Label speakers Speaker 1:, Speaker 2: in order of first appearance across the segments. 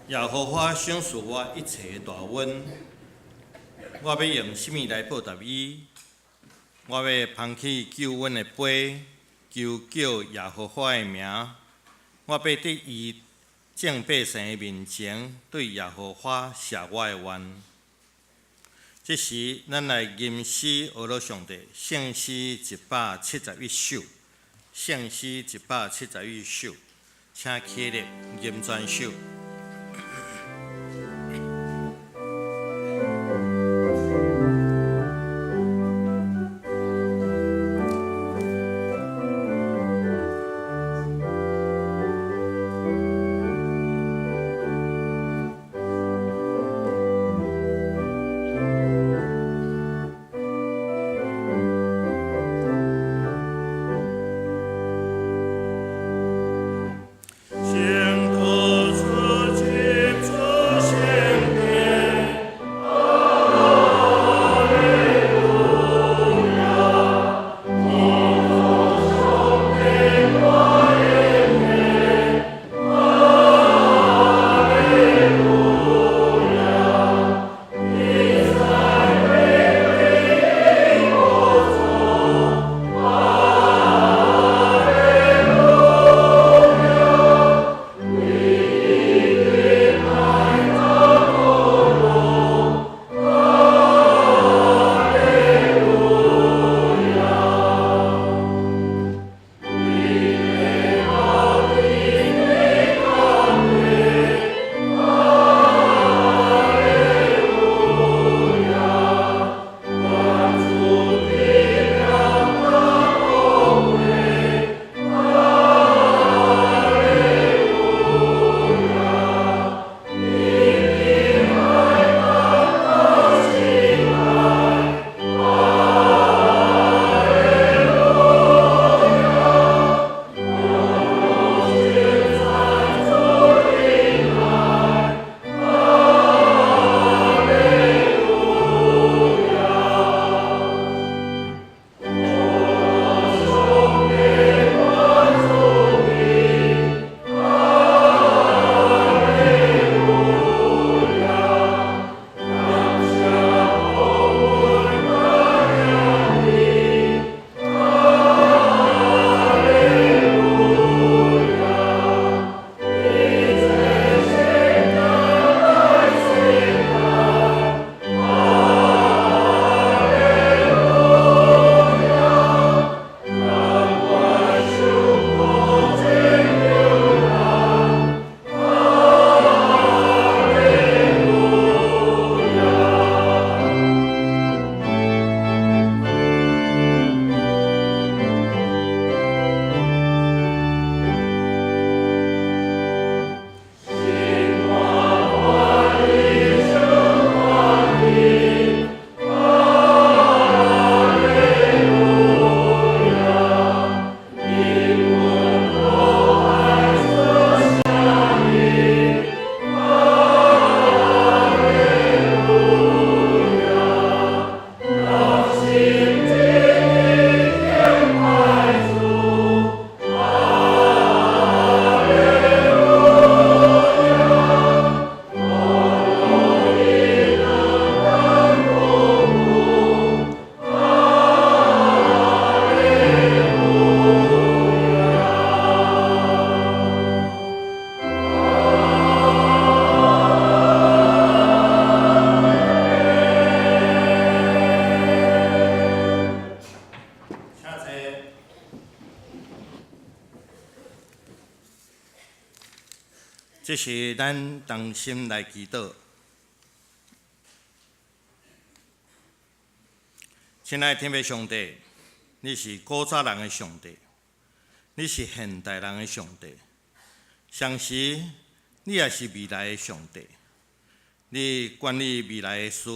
Speaker 1: 耶和华赏赐我一切大恩，我要用什么来报答伊？我要捧起救恩的杯，求叫耶和华的名。我要伫伊众百姓的面前，对耶和华谢我的愿。这时，咱来吟诗学罗上帝圣诗171首，圣诗171首，请起立吟全首。这是咱同心来祈祷。亲爱的天父上帝，你是古早人的上帝，你是现代人的上帝，同时你也是未来的上帝。你管理未来的事，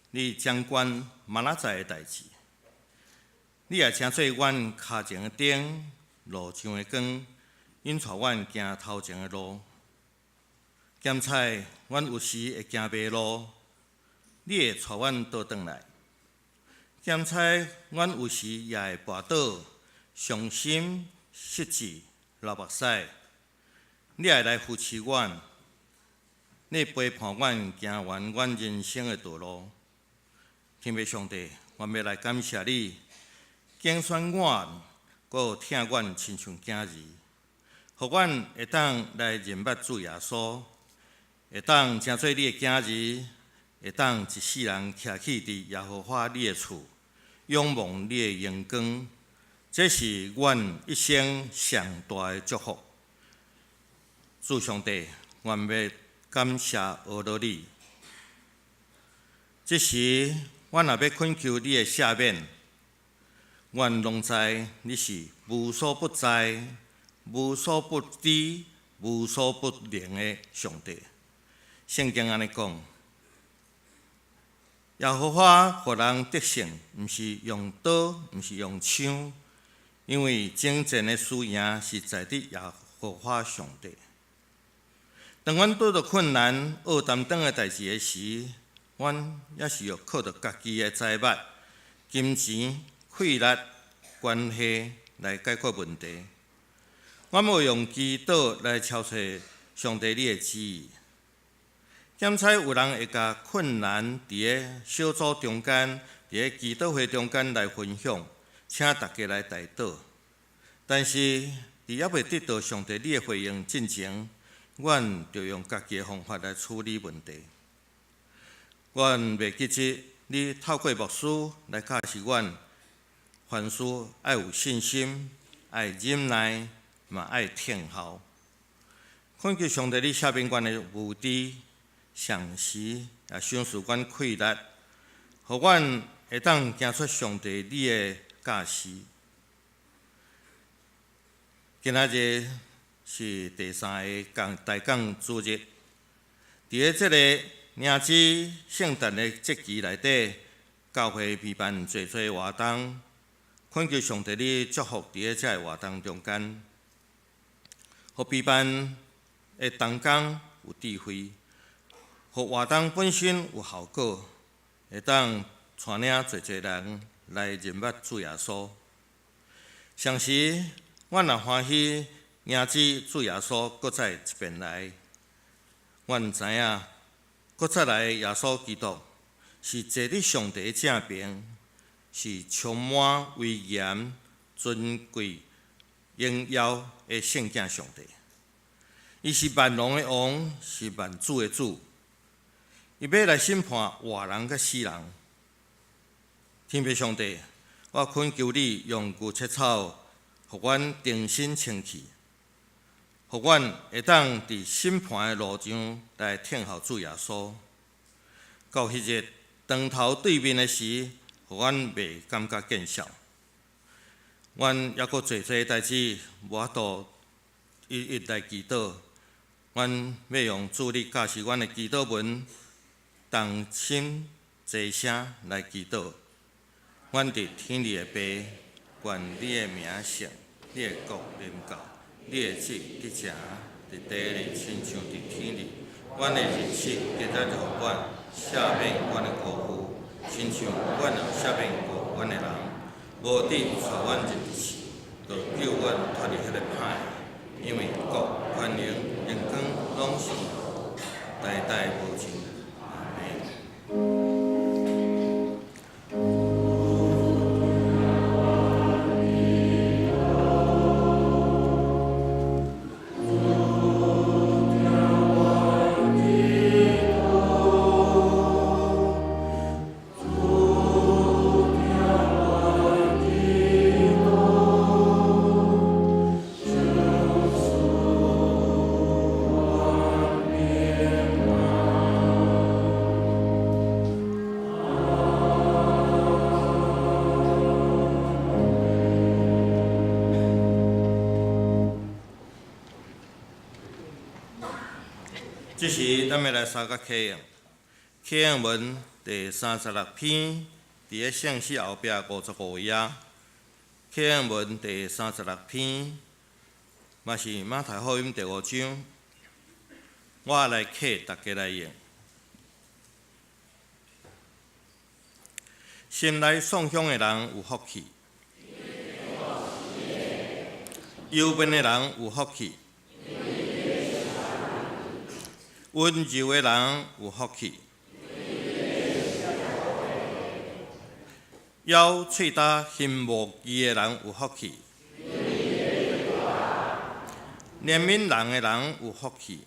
Speaker 1: 你掌管明仔载的代志。你也请做阮脚前的灯，路上的光。引带阮行头前的路，检查阮有时会行迷路，你会带阮倒转来；检查阮有时也会跋倒、伤心、失志、流目屎，你会来扶持阮，你陪伴阮行完阮人生的道路。天父上帝，我要来感谢你，拣选我，阁有疼阮亲像囝儿，互阮会当来认捌主耶稣，会当成做你的囝儿，会当一世人徛起伫耶和华你的厝，仰望你的荣光。这是阮一生上大的祝福。主上帝，我要感谢学到你。这时，我若要恳求你的赦免，阮拢知你是无所不在、无所不知、无所不能的上帝。圣经安尼讲，耶和华互人得胜，毋是用刀，毋是用枪。因为征战的输赢是在伫耶和华上帝。当阮拄着困难、恶担当的代志的时，阮也是要靠着家己的财物、金钱、气力、关系来解决问题。阮要用祈祷来超找上帝你的旨意。检采有人会甲困难伫个小组中间、伫个祈祷会中间来分享。请大家来代祷，但是伫还未得到上帝你的回应之前，阮就用家己的方法来处理问题。阮袂记得你透过牧师来教示阮，凡事爱有信心，爱忍耐，嘛爱听候。恳求上帝你赦免阮的无知、常识，也赏赐阮气力，互阮会当行出上帝你的教示。今仔日是第3个大港主日，伫个即个领子圣诞的节期内底，教会举办侪活动，恳求上帝你祝福伫个遮个活动中间，互举办的同工有智慧，互活动本身有效果，会当带领侪人来认捌主耶稣。上时，阮也欢喜迎接主耶稣搁再一遍来。阮知影，搁再来的耶稣基督是坐伫上帝的正边，是充满威严、尊贵、荣耀的圣囝上帝。伊是万王的王，是万主的主。伊要来审判活人甲死人。天父上帝，我恳求你用牛切草，互阮重新清气，互阮会当伫审判的路上来听候主耶稣。到迄日当头对面的时，互阮袂感觉见笑。阮还阁侪代志无法度一一来祈祷。阮要用主你教示阮的祈祷文，同心齐声来祈祷。阮伫天里的爸，愿你的名圣，你的国临到，你的旨伫遮，伫地里亲像伫天里。阮的日子记载着阮，赦免阮的过负，亲像阮也赦免过阮的人。无得带阮入地狱，就救阮脱离迄个歹。因为国、权能、荣光拢是代代无尽。阿们。这时，咱要来三角启应。启应文第36篇，伫个圣诗后壁55页。启应文第36篇，嘛是马太福音第5章。我来启，大家来用。心内丧香的人有福气，忧闷的人有福气。温柔的人有福气。咬喙焦心无忌的人有福气。怜悯人的人有福气。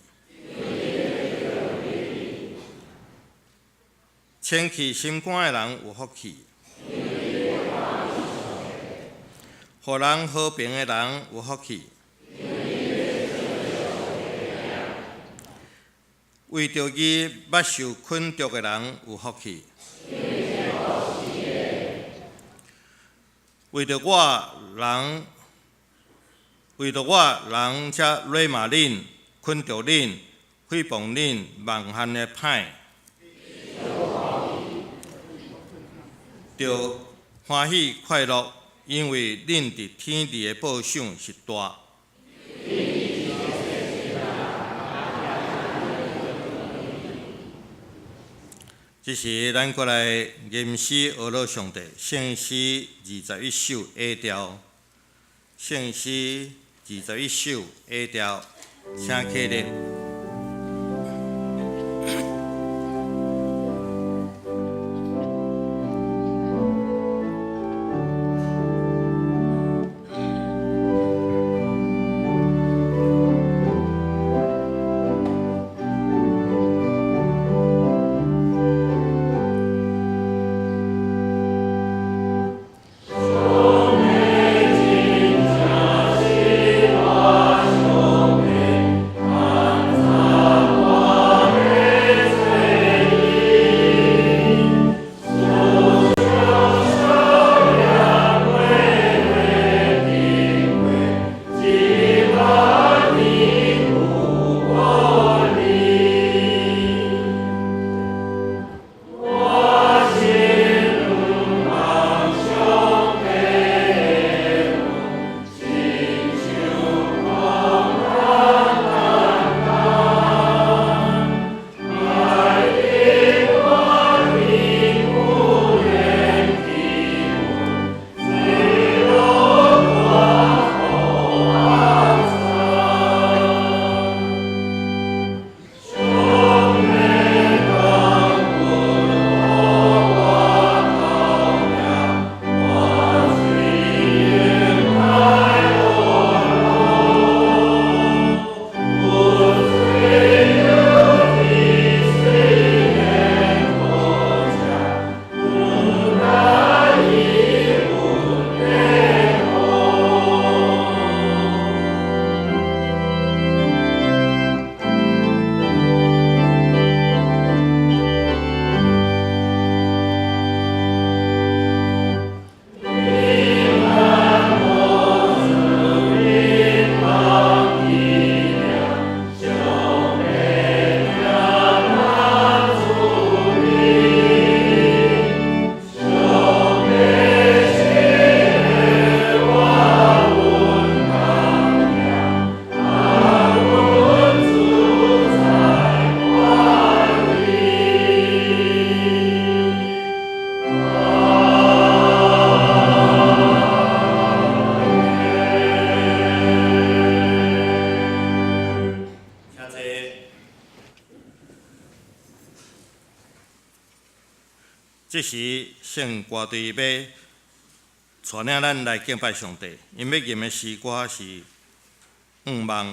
Speaker 1: 清气心肝的人有福气。予人和平的人有福气。为着伊捌受困毒的人有福气。为着我人才辱骂恁、困着恁、诽谤恁、妄汉的歹，着欢喜快乐，因为恁伫天地的报赏是大。这是咱过来吟诗学乐上帝圣诗21首 A 调，圣诗21首 A 调，请起立。这时，圣歌队要带领咱来敬拜上帝，因要吟的诗歌是《愿望》。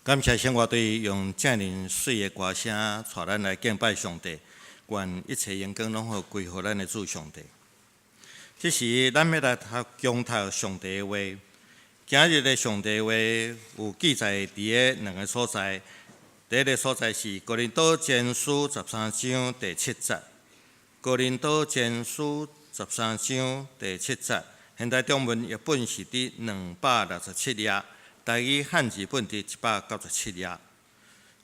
Speaker 1: 感谢生活队用正能水的歌声，带咱来敬拜上帝，愿一切荣光拢好归乎咱的主上帝。这时，咱要来共读上帝的话。今日的上帝的话有记载伫两个所在，第一个所在是哥林多前书13章第7节。哥林多前书13章第7节，现代中文译本是伫267页。台语汉字本伫197页，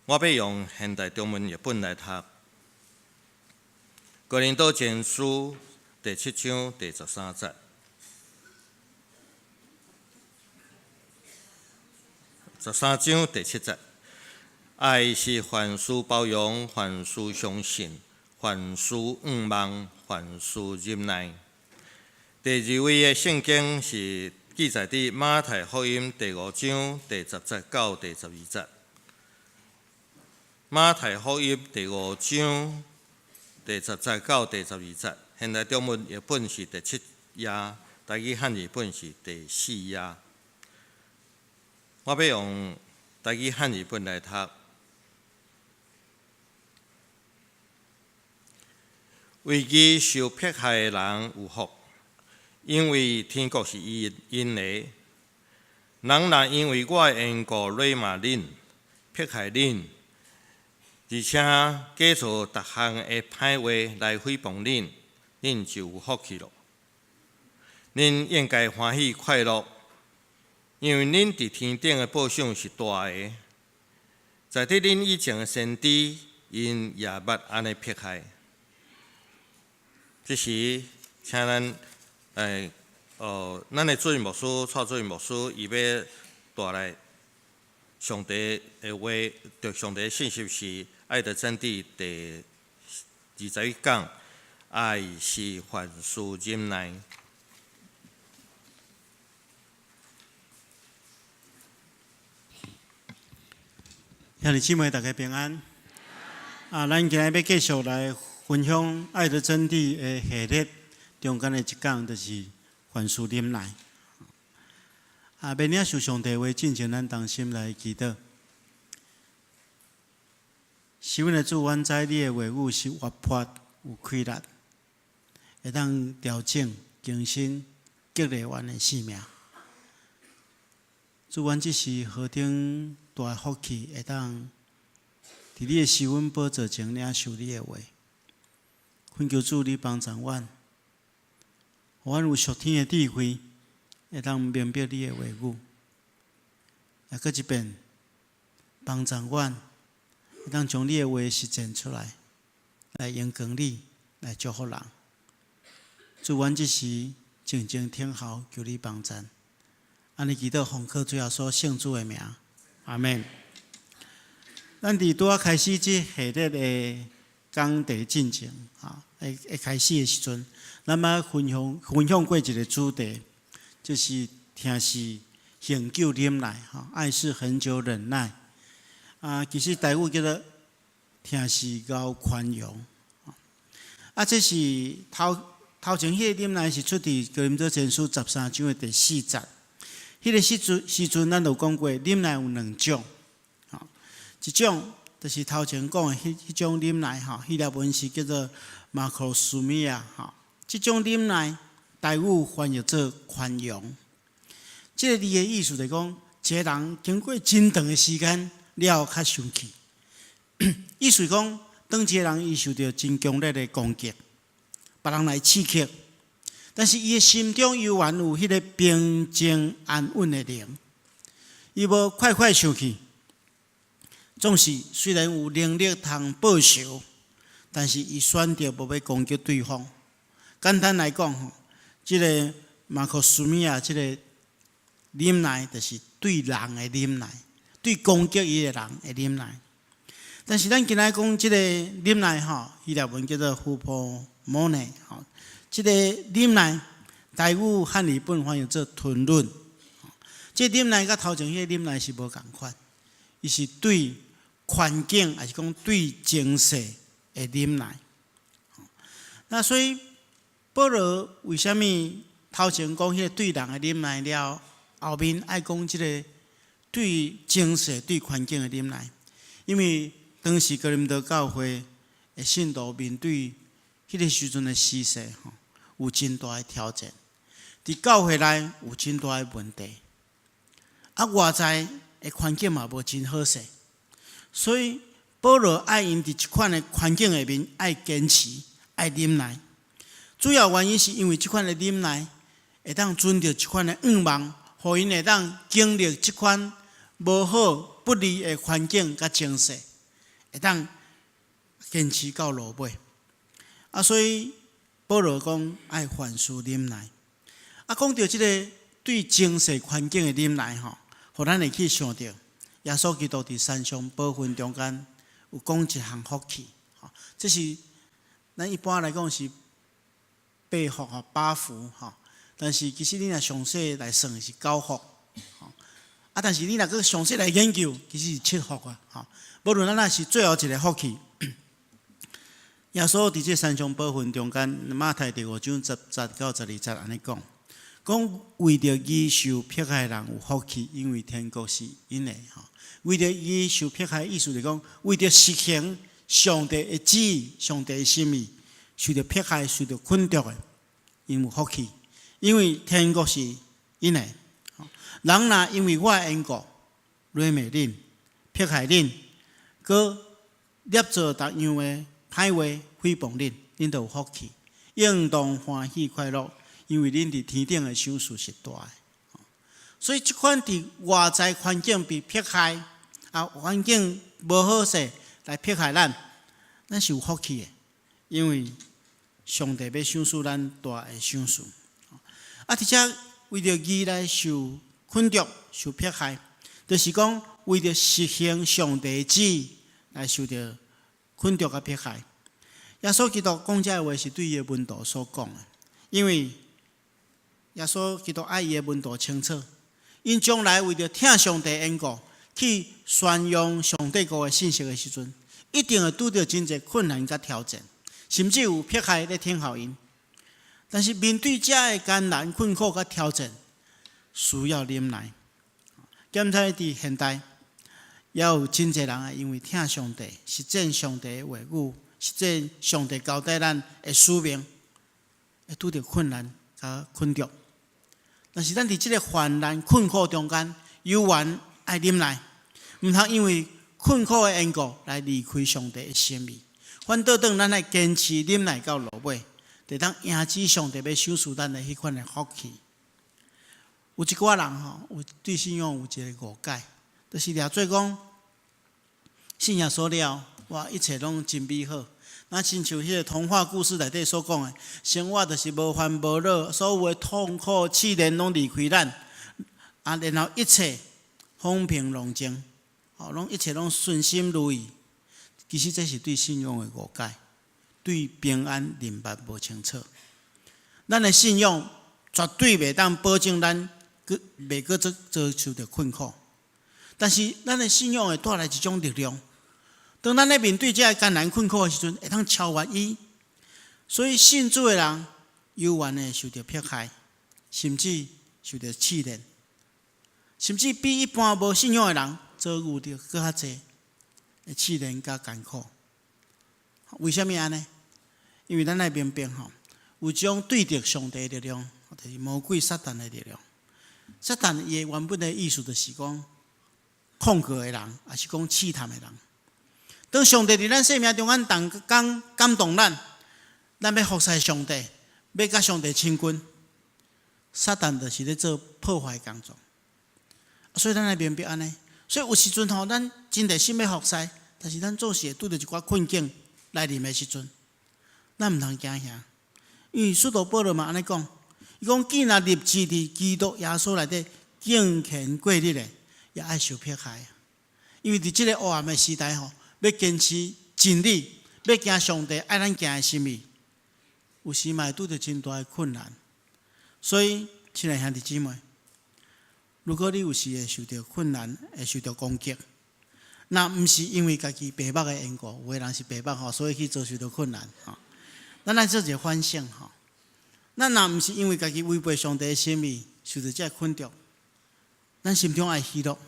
Speaker 1: 我要用现代中文译本来读。哥林多前书第7章第13节，13章第7节，爱是凡事包容，凡事相信，凡事仰望，凡事忍耐。第二位的圣经是记载伫马太福音第5章第10节到第12节。马太福音第5章第10节到第12节，现代中文译本是第7页，台语汉译本是第4页。我要用台语汉译本来读。为义受迫害的人有福。因为天国是因的，人若因为我的缘故辱骂恁、迫害恁，而且假造各项的歹话来诽谤恁，恁就有福气咯。恁应该欢喜快乐，因为恁伫天顶的报赏是大的。在伫恁以前的先知，因也捌安尼迫害。这时，请咱咱的主任牧师、蔡主任牧师，伊要带来上帝的话，对上帝的信息是《爱的真谛》第21讲，爱是凡事忍耐。
Speaker 2: 兄弟姊妹，大家平安。咱今日要继续来分享《爱的真谛》的系列，中间的一讲就是凡事忍耐。要领受上帝话进前，咱同心来祈祷。是阮的主，阮知你的话语是活泼有气力，会当调整更新激励阮的生命。主，阮这是何等大的福气，会当伫你的施恩宝座前领受你的话。恳求主你帮助阮，互阮有属天的智慧，会当明白你的话语。也搁一遍帮助阮，会当将你的话实践出来，来荣光你，来祝福人。主，阮这时静静听候，求你帮助。安尼祈祷奉靠最后所圣主的名，阿门。咱伫拄开始即系列的讲题进程，一开始的时阵，咱要分享过一个主题，就是听是恒久忍耐，爱是恒久忍耐。其实台语叫做听是够宽容。这是头前迄个忍耐是出伫哥林多前书13章的第4节。迄个时阵，咱就讲过，忍耐有2种，一种就是头前讲的迄种忍耐，希腊文是叫做马克苏米亚，这种忍耐台语翻译做宽容。这个字的意思就是讲，一个人经过真长的时间了后较生气，意思是讲，当一个人伊受到真强烈的攻击，别人来刺激。但是伊的心中依然有迄个平静安稳的灵，伊无快快生气。总是虽然有能力通报仇，但是伊选择无要攻击对方。简单来讲，这个马克思米亚这个忍耐，就是对人的忍耐，对攻击伊的人的忍耐。但是咱今仔讲这个忍耐，希腊文叫做呼婆摩内，这个忍耐，台语汉语本翻译做吞忍。这忍耐甲头前迄个忍耐是无共款，伊是对环境还是讲对情势的忍耐。那所以保罗为什么头前讲迄个对人的忍耐了，后面爱讲这个对情势、对环境的忍耐？因为当时哥林多教会的信徒面对迄个时阵的时势，有真大的挑战，伫教会内有真大的问题，外在的环境嘛无真好势，所以保罗爱因伫即款的环境下面爱坚持、爱忍耐。主要原因是因为即款的忍耐会当遵照即款的愿望，互因会当经历即款无好不利的环境甲情势，会当坚持到落尾。所以保罗讲爱凡事忍耐。讲到这个对情势环境的忍耐，互咱会去想到耶稣基督伫山上宝训中间有讲一项福气，这是咱一般来讲是8福8福，但是其实你若详细来算是9福，但是你若个详细来研究，其实是7福啊。无论咱若是最后一个福气。耶稣伫这山上宝训中间，马太第5章10到12节安尼讲，为着义受迫害的人有福气，因为天国是因的。为着义受迫害，意思就是讲，为着实行上帝的旨意、上帝的心意，受到迫害、受到困毒的，因有福气，因为天国是因的。人若因为我的缘故，谄媚恁、迫害恁，佮捏造逐样的歹话诽谤恁，恁就有福气，应当欢喜快乐，因为恁伫天顶的赏赐是大的。所以，即款伫外在环境被迫害，环境无好势来迫害咱是有福气的，因为上帝要赏赐咱大的赏赐。而且为着义来受困毒、受迫害，就是讲为着实行上帝的旨意来受到困毒甲迫害。耶稣基督讲这话是对伊的门徒所讲的，因为耶稣基督爱伊的门徒清楚，因将来为着听上帝的缘故，去宣扬上帝国的信息的时阵，一定会拄到真侪困难甲挑战，甚至有迫害咧听候因。但是面对这的艰难、困苦甲挑战，需要忍耐。检查伫现代，也有真侪人因为听上帝、实践上帝的话语、实践上帝交代咱的使命，会拄到困难甲困窘。但是咱伫这个患难困苦中间，有缘爱忍耐，毋通因为困苦的缘故来离开上帝的心意。反倒当咱来坚持忍耐到落尾，就当迎接上帝要赏赐咱的迄款的福气。有一寡人有对信仰有一个误解，就是掠做讲信仰所了，哇，一切拢真美好。那亲像迄个童话故事内底所讲的，生活就是无烦无恼，所有的痛苦试炼拢离开咱，然后一切风平浪静，拢一切拢顺心如意。其实这是对信仰的误解，对平安认识无清楚。咱的信仰绝对袂当保证咱袂搁遭受到困苦，但是咱的信仰会带来一种力量。当咱咧面对这艰难困苦的时阵，会通超越伊。所以信主的人有缘的受到迫害，甚至受到试炼，甚至比一般无信仰的人遭遇到更较济的试炼甲艰苦。为什么安尼？因为咱来明白有一种对敌上帝的力量，就是魔鬼撒旦的力量。撒旦伊原本的意思就是讲控告的人，也是讲试探的人。当上帝伫咱生命中间感动咱要服侍上帝，要甲上帝亲近，撒旦就是咧做破坏工作。所以咱来明白安尼。所以有时阵咱真热心要服侍，但是咱总是会拄到一寡困境来临的时阵，咱毋通惊吓，因为使徒保罗嘛安尼讲，伊讲既然立志伫基督耶稣内底敬虔过日的，也爱受迫害。因为伫即个黑暗的时代要坚持真理，要行上帝爱咱行的心意，有时嘛会拄到真大的困难。所以，亲爱兄弟姊妹，如果你有时会受到困难，会受到攻击，那毋是因为家己白目的缘故，有的人是白目所以去遭受到困难咱来做一个反省咱若毋是因为家己违背上帝的心意，受到这困扰，咱心中爱喜乐，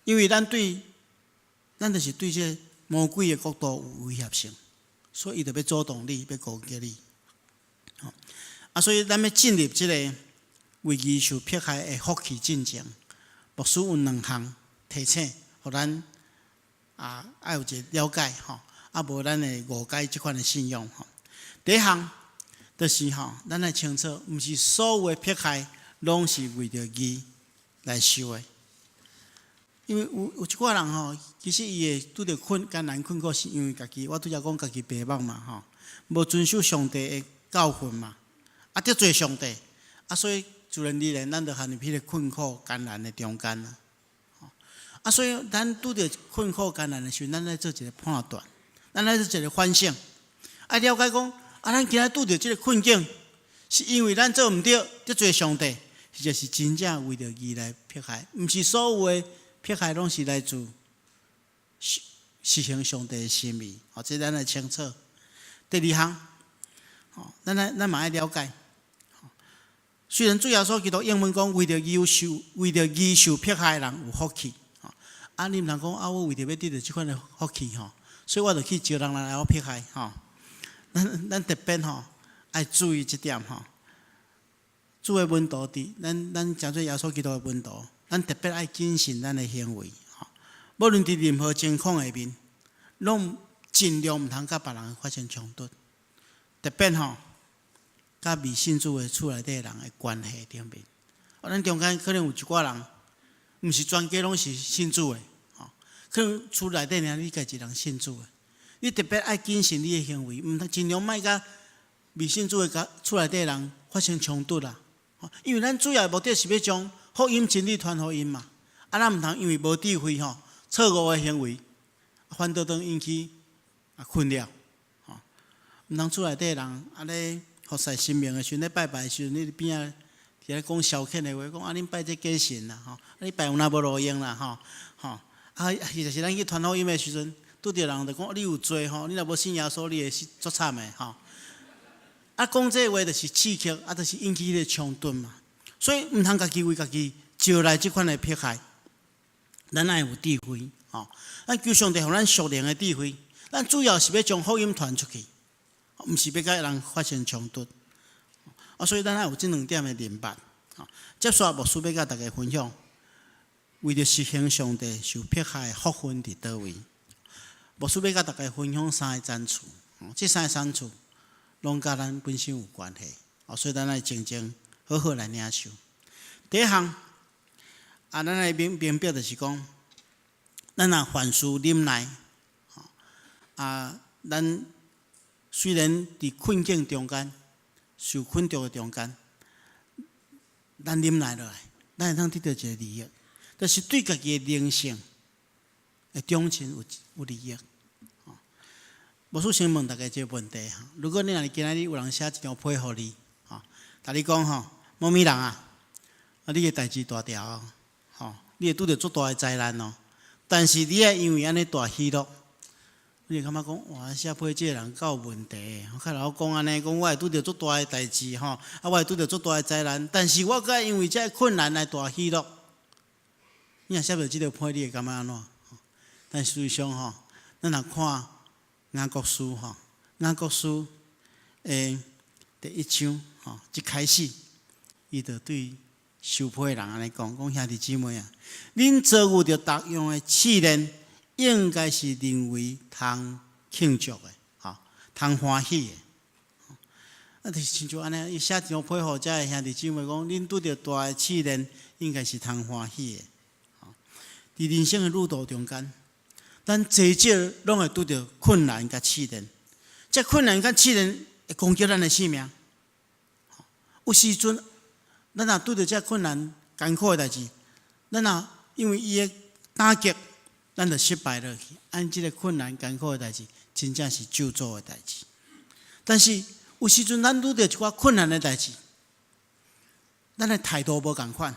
Speaker 2: 因为咱就是对这魔鬼的国度有威胁性，所以伊就要阻挡你，要攻击你。所以咱要进入这个为义受迫害的福气进程，牧师有2项提醒，互咱爱有一个了解无咱会误解这款的信仰第一项就是咱要清楚，毋是所有的迫害拢是为着义来受的。因为有一寡人其实伊会拄着艰难困苦，是因为家己，我拄则讲家己白目嘛无遵守上帝的教训嘛，得罪上帝所以自然而然咱就陷入迄个困苦艰难的中间所以咱拄着困苦艰难的时候，咱来做一个判断，咱来做一个反省，了解讲咱今仔拄着这个困境，是因为咱做毋对，得罪上帝，或者是真正为着义来迫害，毋是所有的迫害拢是来自实行上帝的心意这咱来清楚。第二项咱嘛爱了解虽然主耶稣基督英文讲为着义受迫害的人有福气你毋通讲我为着要得到这款的福气所以我就去招人来我迫害咱特别爱注意这点主的门徒咱讲做耶稣基督的门徒，咱特别爱谨慎咱的行为无论伫任何情况下面，拢尽量毋通甲别人发生冲突，特别甲未信主的厝内底人的关系顶面咱中间可能有一寡人毋是全家拢是信主的可能厝内底尔你家一人信主的，你特别爱谨慎你的行为，毋通尽量莫甲未信主的厝内底人发生冲突啦因为咱主要的目的是要将福音真理传福音嘛咱毋通因为无智慧错误的行为反倒当引起困扰毋通厝内底人咧服侍神明的时阵，咧拜拜的时阵，你边仔伫咧讲消遣的话，讲恁拜这假神啦，你拜有哪无路用啦，其实是咱去传福音的时阵，拄着人就讲你有罪吼，你若无信耶稣，你会是足惨的吼。讲这话就是刺激，就是引起迄个冲突嘛。所以毋通家己为家己招来即款的迫害。咱爱有智慧吼，咱求上帝互咱属灵的智慧。咱主要是要将福音传出去，毋是要甲人发生冲突。所以咱爱有即两点的明白。接下来牧师要甲大家分享，为着实行上帝受迫害的福分伫倒位。牧师要甲大家分享三个赞处，这三个赞处拢甲咱本身有关系。所以咱爱静静好好来领受。第一项，咱来明白就是讲，咱若凡事忍耐，咱虽然伫困境中间，受困着的中间，咱忍耐落来，咱会通得到一个利益，就是对家己的灵性的忠诚有利益。牧师先问大家一个问题：如果你若今仔日有人写一张批互你，甲你讲某咪人啊，你的代志大条你会拄着足大的灾难哦，但是你也因为安尼大喜乐。你会感觉讲，哇！写批这个人够有问题。较老讲安尼，讲我会拄着足大的代志我会拄着足大的灾难，但是我该因为这困难来大喜乐。你若写着这个批，你会感觉安怎？但实际上咱若看雅各书雅各书第1章一开始，伊就对受批的人安尼讲兄弟姊妹啊，恁遭遇着各样的试炼。应该是认为通庆祝的，通欢喜的。就是亲像安尼，伊写一张批互遮的兄弟姊妹讲，恁拄着大的试炼，应该是通欢喜的。伫人生的路途中间，咱济少拢会拄着困难甲试炼。这困难甲试炼会攻击咱的性命。有时阵，咱若拄着这困难艰苦的代志，咱若因为伊的打击。咱就失败落去，按这个困难艰苦的代志，真正是救助的代志。但是有时阵咱拄着一寡困难的代志，咱的态度无共款，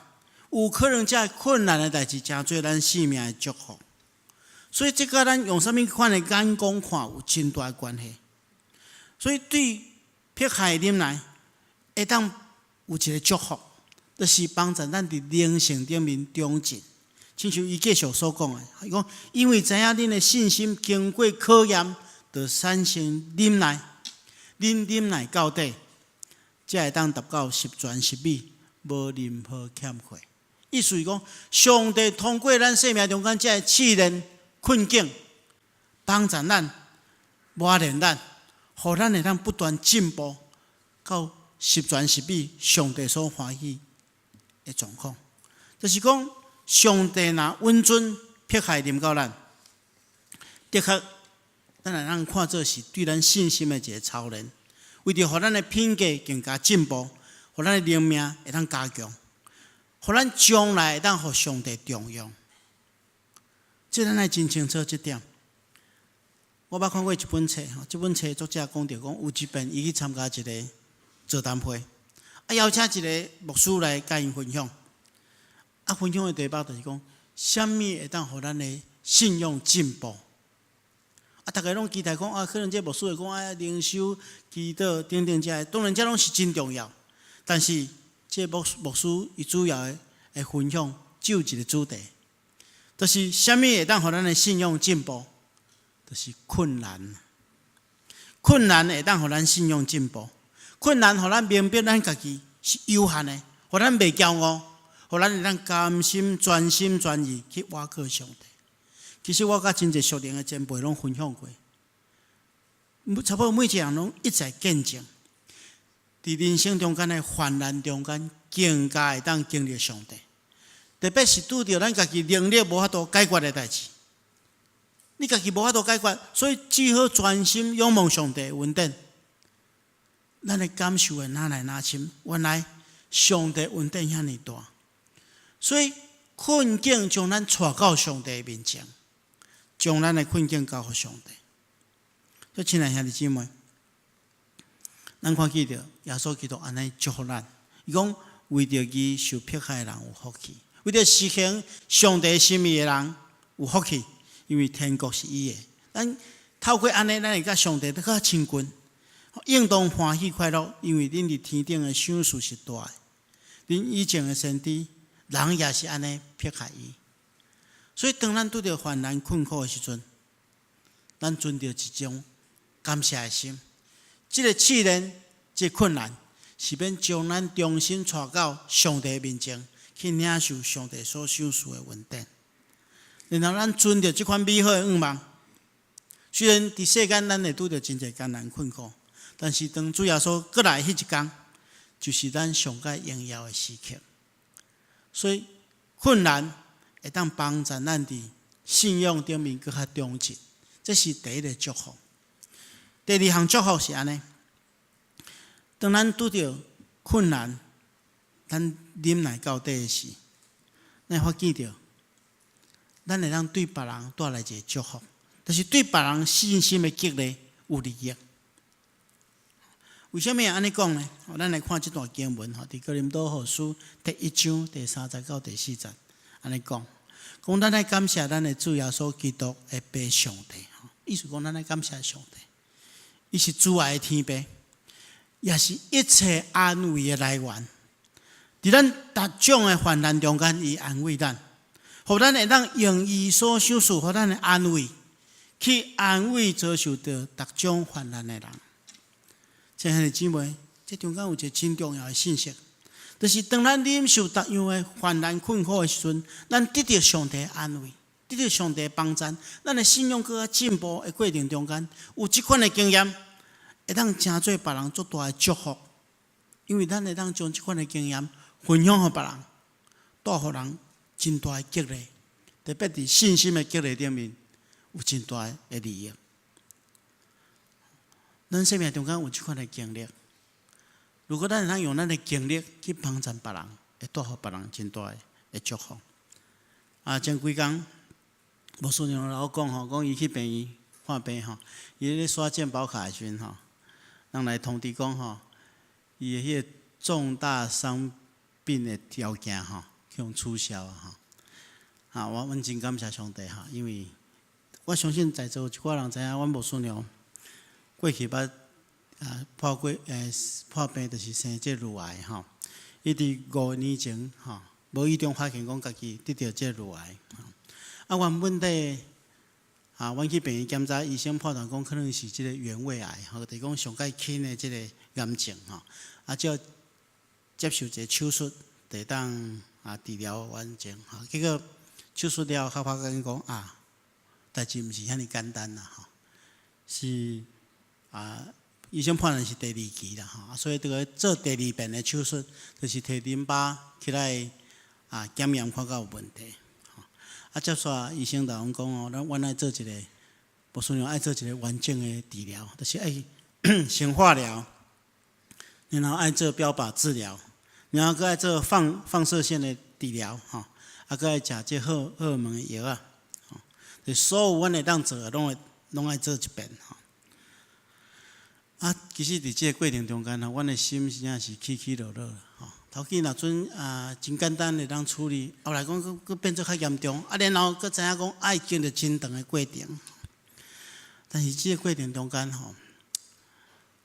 Speaker 2: 有可能这困难的代志真做咱生命的祝福。所以这甲咱用什么款的眼光看有真大的关系。所以对迫害忍耐，会当有一个祝福，就是帮助咱伫灵性顶面忠进。亲像伊继续所讲的，伊讲因为知影恁的信心经过考验，就产生忍耐，恁忍耐到底，才会当达到十全十美，无任何欠缺。意思是讲，上帝通过咱生命中间这个试炼困境，帮助咱磨练咱，互咱会当不断进步，到十全十美，上帝所欢喜的状况，就是讲。上帝若温存迫害临到咱，的确，咱会通看作是对咱信心的一个操练，为着互咱的品格更加进步，互咱的灵命会当加强，互咱将来会当互上帝重用。这咱爱真清楚这点。我捌看过一本册，这本册作者讲到讲，有一遍伊去参加一个座谈会，邀请一个牧师来甲因分享。分享的题目就是讲，什么会当互咱的信用进步？大家拢期待讲可能这牧师会讲灵修、祈祷等等这，当然这拢是真重要。但是这牧师伊主要的分享只有一个主题，就是什么会当互咱的信用进步？就是困难。困难会当互咱信用进步，困难互咱明白咱家己是有限的，互咱袂骄傲。互咱会当甘心、全心全意去倚靠上帝。其实我甲真侪属灵的前辈拢分享过，差不多每一个人拢一再见证，伫人生中间的患难中间，更加会当经历上帝。特别是拄着咱家己能力无法度解决的代志，你家己无法度解决，所以只好专心仰望上帝的恩典。咱的感受会哪来哪深？原来上帝恩典遐尼大。所以困境将咱带到上帝面前，将咱的困境交给上帝。所以亲爱兄弟姊妹，咱看见着耶稣基督安尼祝福咱，伊讲为着伊受迫害的人有福气，为着实行上帝心意的人有福气，因为天国是伊的。咱透过安尼，咱会甲上帝得较亲近，应当欢喜快乐，因为恁伫天顶的赏赐是大的。恁以前的先知，人也是安尼撇下伊。所以当咱拄着患难困苦的时阵，咱存着一种感谢的心。这个试炼，这个困难，是免将咱重新带到上帝面前，去领受上帝所赏赐的恩典。然后咱存着这款美好的愿望。虽然伫世间咱会拄着真侪艰难困苦，但是当主耶稣过来迄一天，就是咱上界荣耀的时刻。所以困难会当帮助咱伫信仰顶面更较忠实，这是第一个祝福。第二项祝福是安尼：当咱拄着困难，咱忍耐到底的时，咱发记着，咱会当对别人带来一个祝福。就是对别人信心的激励有利益。为什么会安尼讲呢？咱来看这段经文，伫哥林多后书第1章第30到第40节，安尼讲咱来感谢咱的主耶稣基督的爸上帝。意思讲，咱来感谢上帝，伊是主爱的天父，也是一切安慰的来源。伫咱逐种的患难中间，伊安慰咱，互咱会当用伊所赏赐互咱的安慰。去安慰遭受到各种患难的人。亲爱的姊妹，这中间有一个真重要的信息，就是当咱忍受各样的患难困苦的时阵，咱得到上帝的安慰，得到上帝的帮助，咱的信仰更加进步的过程中间，有这款的经验，会当成做别人足大的祝福，因为咱会当将这款的经验分享给别人，带予人真大的激励，特别伫信心的激励顶面。有真大的利益。咱生命中间有这款的经历，如果咱能用咱的经历去帮助别人，会带予别人真大的祝福。前几天，牧师娘老讲讲伊去病院看病伊咧刷健保卡的时阵人来通知讲伊的迄个重大伤病的条件用取消阮真感谢上帝因为。我相信在座有一寡人知影，阮牧师娘过去捌破病，就是生这乳癌伊伫5年前无意中发现讲家己得到这乳癌原本阮去病院检查，医生判断讲可能是这个原位癌就是讲上界轻的这个癌症只要接受一个手术，就当治疗完成结果手术了后，发觉讲代志毋是遐尼简单啦是医生判断是第2期啦所以这个做第2遍的手术，就是摕淋巴起来检验看到有问题接煞医生就讲阮爱做一个，牧师娘爱做一个完整的治疗，就是爱先化疗，然后爱做标靶治疗，然后搁爱做放射线的治疗搁爱食这荷尔蒙的药所有阮会当做的，拢爱做一遍其实伫这个过程中间阮的心真正是起起落落头起若阵真简单的当处理，后来讲佫变做较严重然后佫知影讲爱经历真长的过程。但是这个过程中间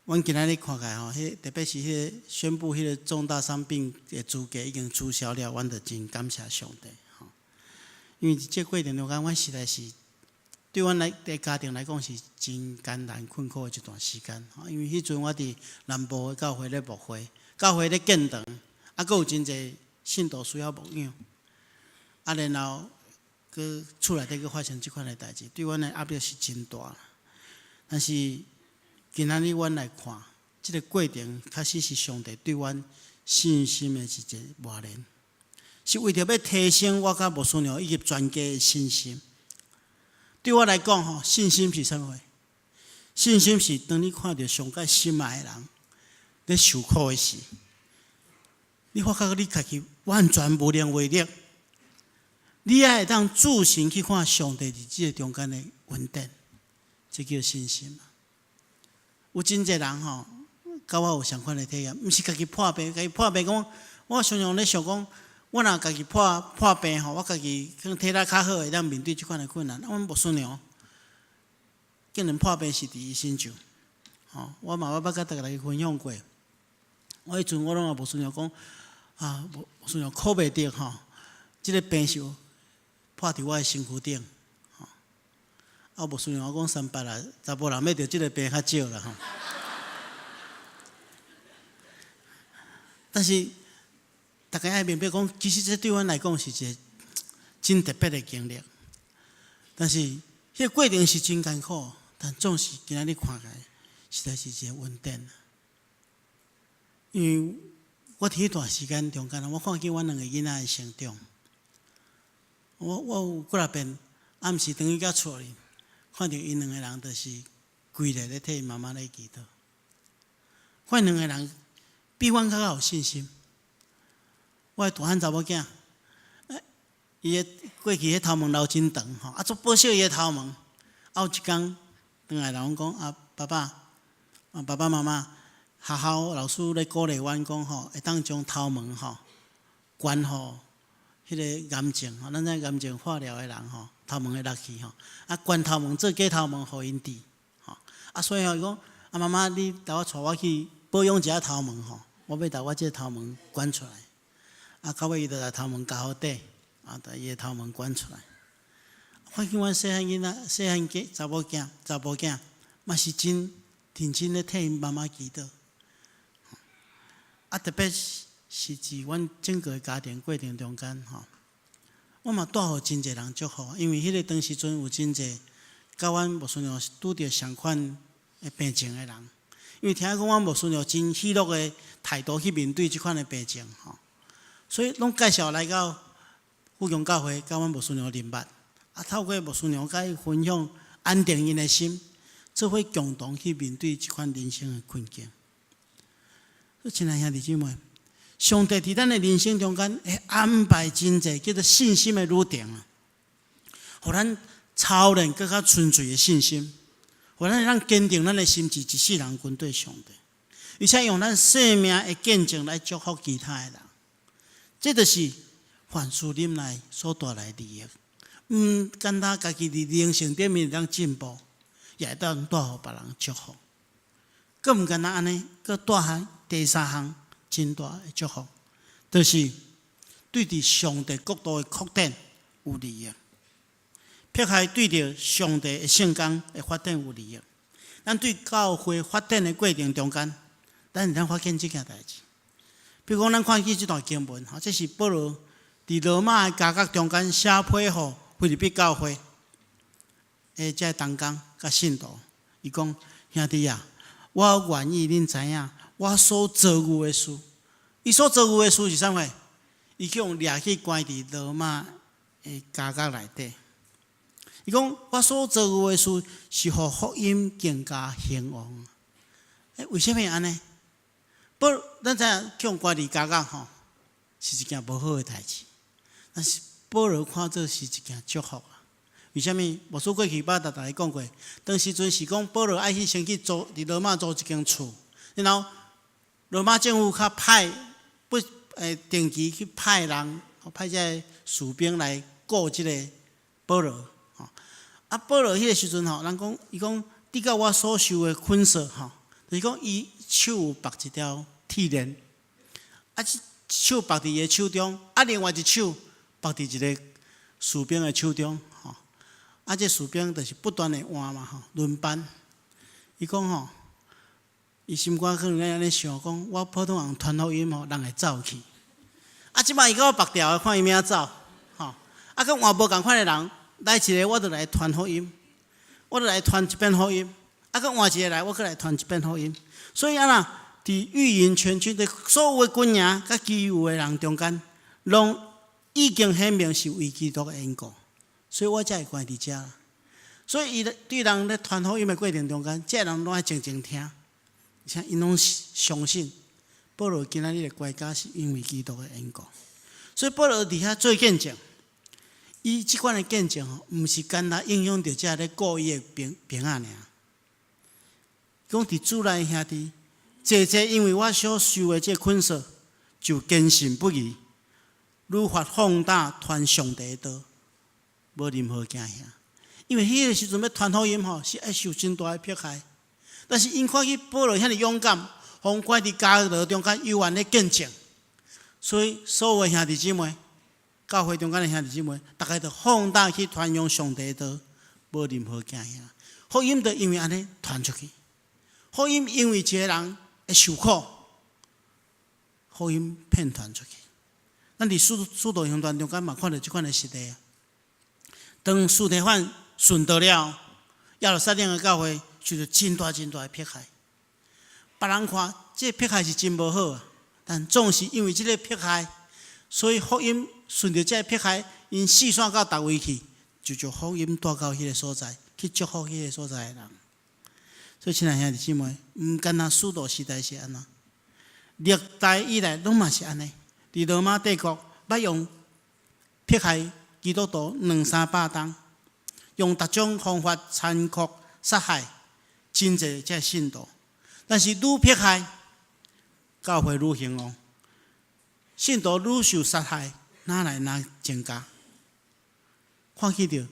Speaker 2: 阮今仔日看起来特别是迄个宣布迄个重大伤病的资格已经取消了，阮就真感谢上帝。因为这过程中间，阮实在是对阮的家庭来讲是真艰难困苦的一段时间。因为迄阵我伫南部的教会咧牧会，教会咧建堂，佫有真侪信徒需要牧养。然后佫厝内底佫发生即款的代志，对阮的压力是真大。但是今仔日阮来看，即个过程确实是上帝对阮信心的一个磨练。是为着要提升我甲牧师娘以及全家的信心。对我来讲信心是啥物？信心是当你看到上界心爱的人咧受苦的时，你发觉你家己完全无能为力，你也会当自信去看上帝伫即个中间的恩典，这叫信心。有真侪人甲我有相款的体验，毋是家己破病，讲我常常咧想讲。我若家己破病吼，我家己体力较好，会当面对即款的困难。阮牧师娘竟然破病是伫伊身上，吼，我嘛捌甲大家分享过。我迄阵我拢甲牧师娘讲，牧师娘靠袂得吼，即个病是破伫我的身躯顶，吼。牧师娘讲300啦，查甫人要着即个病较少啦吼。但是大家爱明白讲，其实这对阮来讲是一个真特别的经历。但是迄个过程是真艰苦，但总是今仔日看起来，实在是一个稳定。因为我伫迄段时间中间，我看见阮2个囡仔的成长。我有几若遍暗时等于到厝里，看到因2个人就是跪咧咧替妈妈咧祈祷。看2个人比阮较有信心。我的大汉查某囝，伊个过去迄头毛留真长吼，足保守伊个头毛。有一天，转来人讲爸爸妈妈，学校老师咧鼓励阮讲吼，会当将头毛吼管吼迄个癌症吼，咱知癌症化疗的人吼，头毛会落去吼，管头毛做假头毛，互因治吼。所以吼伊讲妈妈，你带我带我去保养一下头毛吼，我要带我这头毛管出来。到尾伊就来头毛夹好底，把伊个头毛管出来。看见阮细汉囡仔、细汉查某囝，嘛是真认真咧替因妈妈祈祷。特别是伫阮整个家庭过程中间吼，我嘛带互真侪人祝福，因为迄个当时阵有真侪甲阮牧师娘拄着相款的病症的人，因为听讲阮牧师娘真喜乐的态度去面对即款的病症吼。所以，拢介绍来到富强教会，甲阮牧师娘认捌。透过牧师娘甲伊分享，安定因的心，做伙共同去面对即款人生的困境。亲爱兄弟姊妹，上帝伫咱的人生中间会安排真侪叫做信心的路程啊，互咱操练更较纯粹的信心，互咱让坚定咱的心志，一世人跟对上帝，而且用咱生命的见证来祝福其他的人。这就是凡事忍耐所带来的利益，简单家己伫人生顶面当进步，也会当带互别人祝福。佫毋简单安尼，佫带下第3项真大的祝福，就是对伫上帝国度的扩展有利益，撇开对着上帝的圣工的发展有利益。咱对教会发展的过程中间，咱会当发现这件代志。比如讲，咱看起这段经文，这是保罗伫罗马的家国中间写批互腓立比教会的这同工甲信徒，伊讲兄弟啊，我愿意恁知影我所遭遇的事。伊所遭遇的事是啥物？伊去用掠去关伫罗马的家国内底。伊讲我所遭遇的事是互福音更加兴旺。为什么安尼？咱知影去用关伫家国吼，是一件无好的代志。但是保罗看做是一件祝福啊。为什么？牧师过去捌甲大家讲过，当时阵是讲保罗爱去先去租伫罗马租一间厝，然后罗马政府较派定期去派人，派这士兵来顾即个保罗。保罗迄个时阵吼，人讲伊讲，你甲我所受的捆锁吼，就是讲伊手有绑一条铁链，一手绑伫伊的手中，另外一手绑伫一个士兵的手中，吼。这士兵就是不断的换嘛，吼，轮班。伊讲吼，伊心肝可能安尼想讲，我普通人传福音吼，人会走去。即摆伊甲我绑掉的，看伊要走，吼。佮换无共款的人来一个，我就来传福音，我就来传一遍福音。佮换一个来，我佮来传一遍福音。所以呐，伫御营全军的所有的军营，佮其余的人中间，拢已经显明是为基督的缘故，所以我才会关伫遮。所以伊对人咧传福音的过程中间，这人拢爱静静听，而且因拢相信保罗今仔日的关家是因为基督的缘故。所以保罗伫遐做见证，伊即款的见证吼，毋是单单影响到遮咧顾伊的平安尔。讲伫主内兄弟，济因为我所受的这捆锁，就坚信不疑，愈发放大传上帝的道，无任何惊吓。因为迄个时阵要传福音吼，是爱受真大的迫害。但是因看见保罗遐尼勇敢，风关伫家牢中间幽暗的见证，所以所有的兄弟姊妹，教会中间的兄弟姊妹，大家都放大去传扬上帝的道，无任何惊吓。福音就因为安尼传出去，福音因为一个人会受苦，福音遍传出去。咱伫使徒行传中间嘛看到即款的实例啊。当司提反顺道了，耶路撒冷的教会受到真大的迫害。别人看这迫害是真无好啊，但总是因为这个迫害，所以福音顺着这迫害，因四散到逐位去，就将福音带到迄个所在，去祝福迄个所在的人。所以亲爱兄弟姊妹，毋干那使徒时代是安那，历代以来拢嘛是安尼。伫罗马帝国捌用迫害基督徒200-300冬，用各种方法残酷杀害真侪这信徒。但是愈迫害，教会愈兴旺，信徒愈受杀害，哪来哪增加？看起着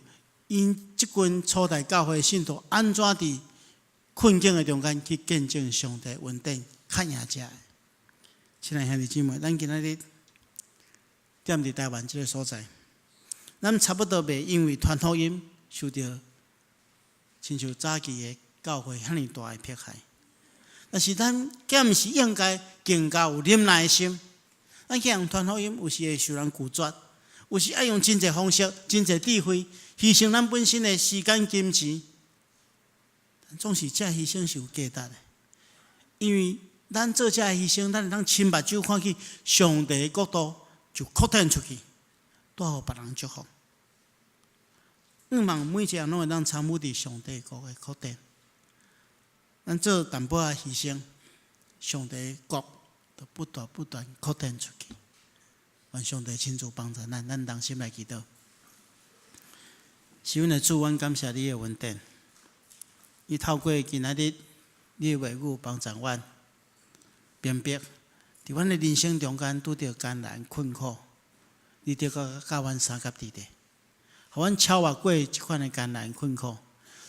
Speaker 2: 因即群初代教会信徒安怎伫困境的中间去见证上帝恩典，较赢者的。亲爱兄弟姊妹，咱今仔日踮伫台湾即个所在，咱差不多袂因为传福音受到亲像早期的教会遐尼大的迫害，但是咱敢毋是应该更加有忍耐的心？咱去用传福音，有时会受人拒绝，有时爱用真侪方式、真侪智慧，牺牲咱本身的时间、金钱，但总是这牺牲是有价值的，因为咱做这牺牲，咱会当亲目睭看去上帝的国度。就扩展出去，带互别人祝福。毋望每一个人拢会当参与伫上帝国的扩展。咱做淡薄仔牺牲，上帝国就不断扩展出去。愿上帝亲自帮助咱，咱同心来祈祷。是阮的主，阮感谢你的恩典。伊透过今仔日你的话语帮助阮辨别。伫阮的人生中间，拄着艰难困苦，你得教阮三甲地带，互阮超越过即款的艰难困苦，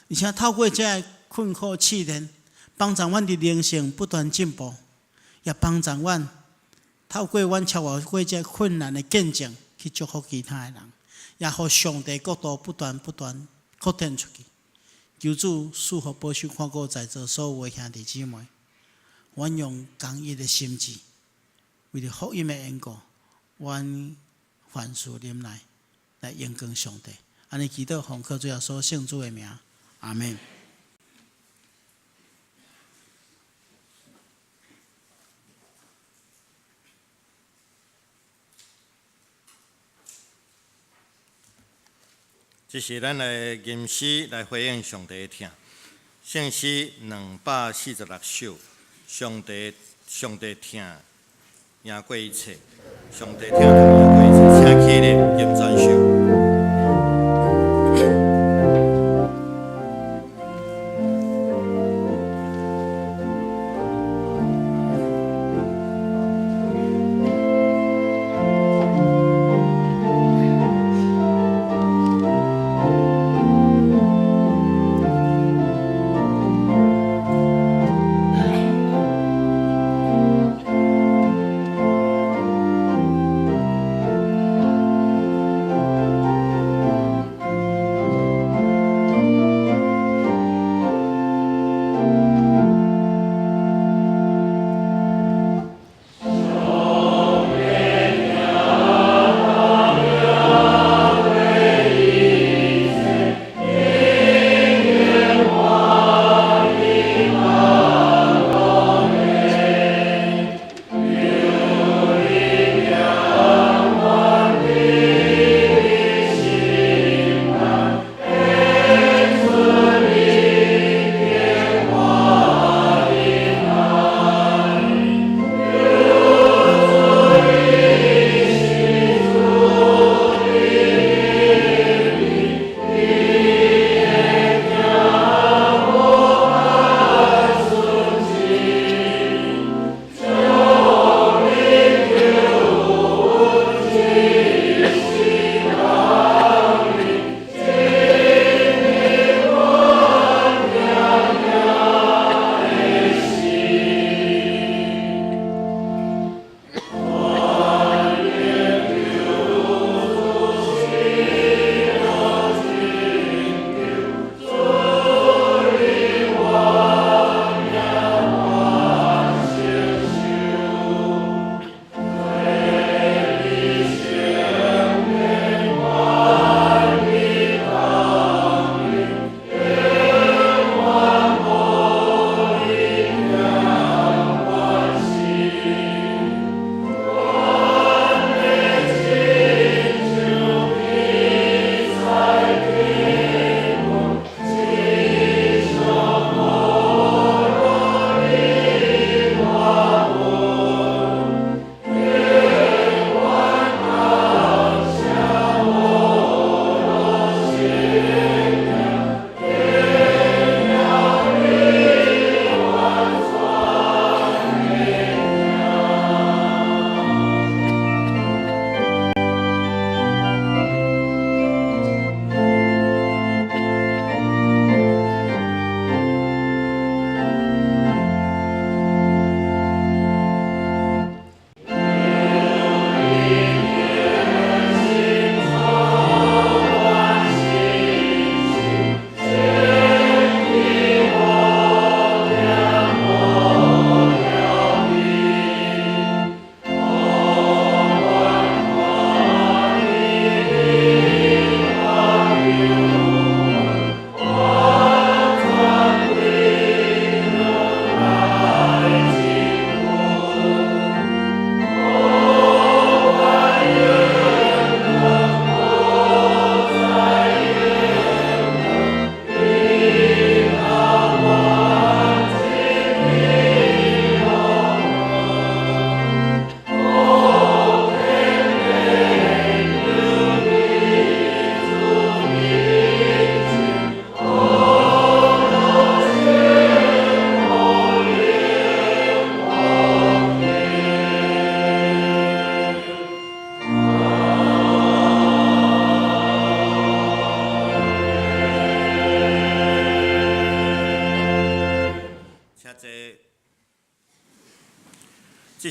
Speaker 2: 而且透过这困苦试炼，帮助阮的灵性不断进步，也帮助阮透过阮超越过这困难的见证，去祝福其他的人，也互上帝国度不断扩展出去。求主赐福保守看顾在座所有的兄弟姊妹，阮用公义的心志。为了福音的缘故，阮凡事忍耐，来荣光上帝。安尼祈祷，奉靠主耶稣圣主的名，阿门。
Speaker 1: 这是咱的吟诗来回应上帝的听。圣诗246首，上帝听。赢过一切，上帝听人赢过一切，请起立吟全首。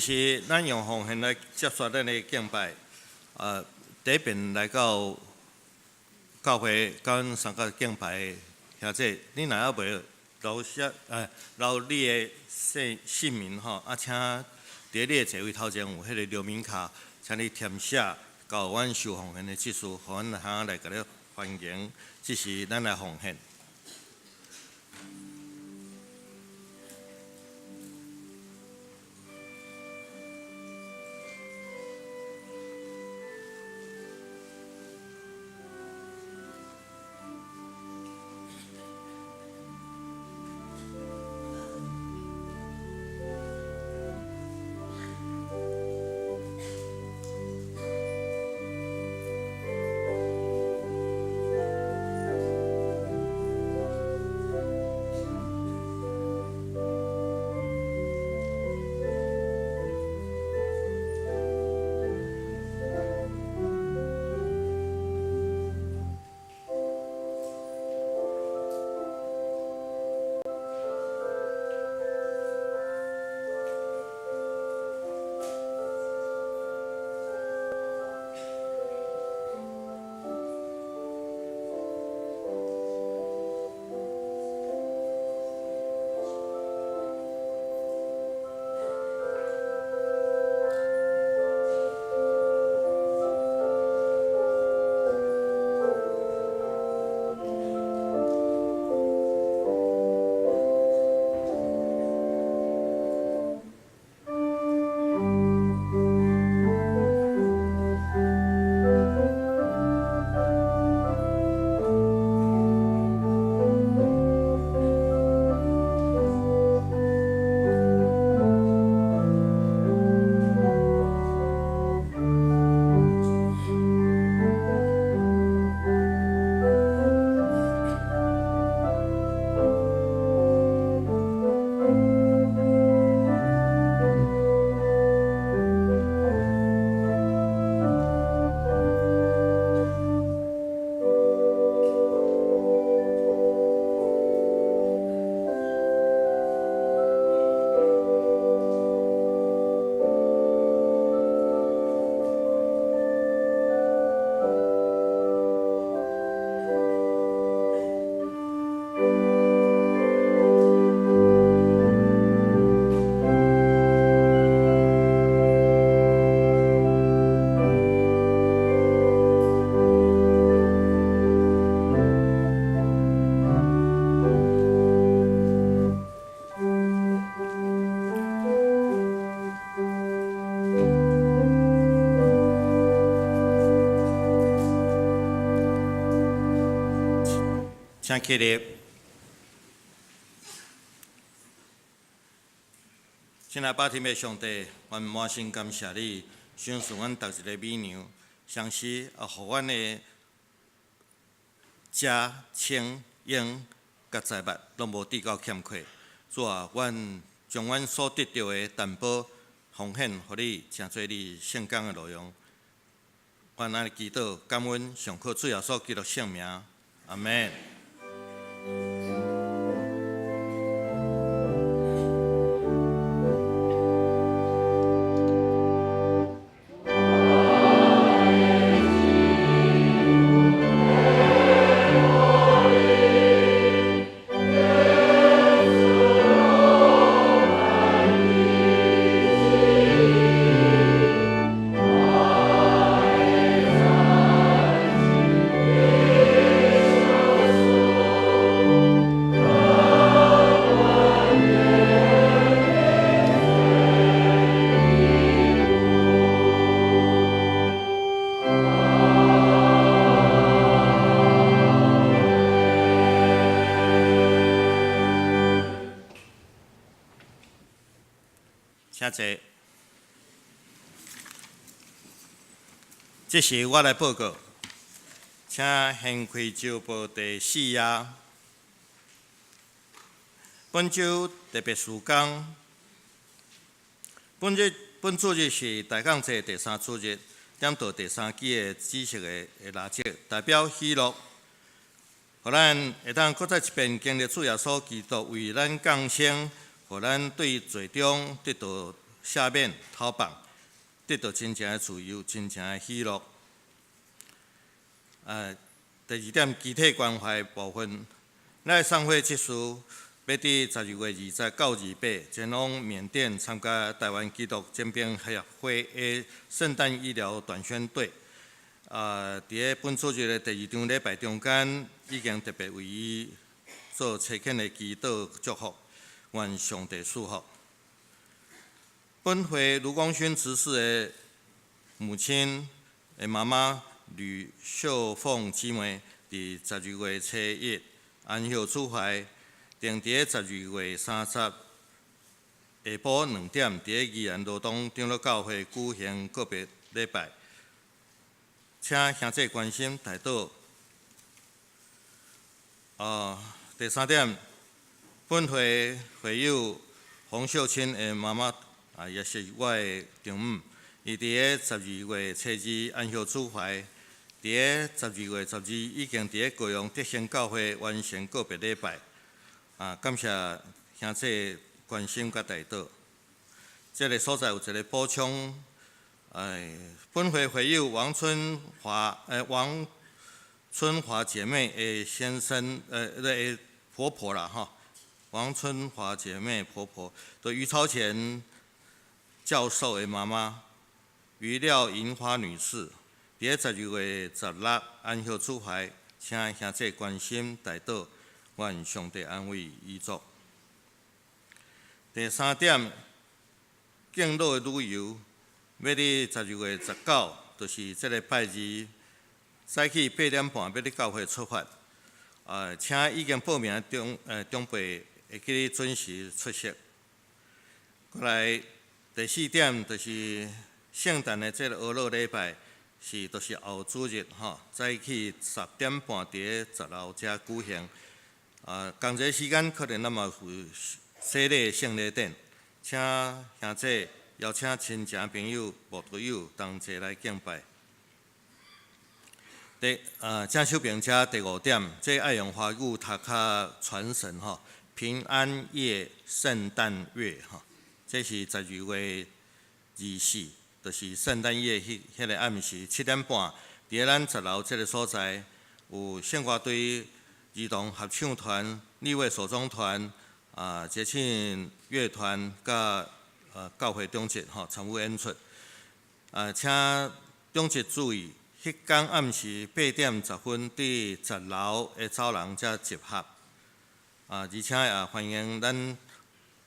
Speaker 1: 是咱用奉献来接续咱的敬拜。第一遍来到教会，甲阮参加敬拜的兄弟，你若还袂留你的姓名吼，请伫你的座位头前有迄个留名卡，请你填写到阮收奉献的指示，互阮行来甲你欢迎，这是咱来奉献。请起立。亲爱百天的上帝，阮满心感谢你，赏赐阮逐一个美娘，相时也互阮的食、穿、用、甲财物拢无滴到欠缺。主啊，阮将阮所得到的担保奉献，互你，成做你圣工的内容。阮安尼祈祷，感恩上靠主耶稣基督圣名，阿门。请坐。这时我来报告，请献开周报第4页。本周特别事工，本主日是大港节第3主日，点到第3期的知识的垃圾，代表喜乐，互咱会当搁再一遍经历主耶稣基督为咱降生，互咱对最终得到赦免、逃放，得到真正的自由、真正的喜乐。第二点，集体关怀部分，咱送会结束，要伫12月20到28前往缅甸参加台湾基督简便协会的圣诞医疗短宣队。伫个本主日的第2场礼拜中间，已经特别为伊做切恳的祈祷祝福，愿上帝赐福。本会卢光勋执事的母亲的妈妈吕秀凤姊妹，伫12月7日安息主怀，定伫个12月30下晡2點，伫个宜兰罗东长老教会举行告别礼拜。请兄弟关心代祷。第3點，本会会友洪秀清的妈妈也是我的丈母，伊伫个12月7日安息主怀，伫个12月10日已经伫个高雄德兴教会完成告别礼拜。感谢兄弟关心甲代祷。这个所在有一个补充。本会会友王春华姐妹的先生的婆婆啦哈，王春华姐妹婆婆的于超前教授的妈妈于廖银花女士，伫个12月16安息主怀，请兄弟关心代祷，愿上帝安慰伊族。第3點，敬老的旅遊。要伫12月19，就是这个拜日，早起8點半要伫教會出發。請已經報名長輩會記準時出席。過來第4點，就是聖誕的這個俄羅禮拜就是後主日吼，早起10點半伫個10樓遮舉行。同一時間可能咱嘛有洗禮聖禮典，請兄弟。邀請親情朋友、牧徒友同齊來敬拜。正修平車第5點，這愛用華語讀較傳神吼，平安夜、聖誕月吼，這是12月24，就是聖誕夜迄個暗時7點半，伫個咱10樓這個所在，有聖歌隊、兒童合唱團、立位手中團、節慶樂團甲教會中節吼參與演出，請中節注意，迄天暗時8點10分佇10樓的走廊才集合，而且也歡迎咱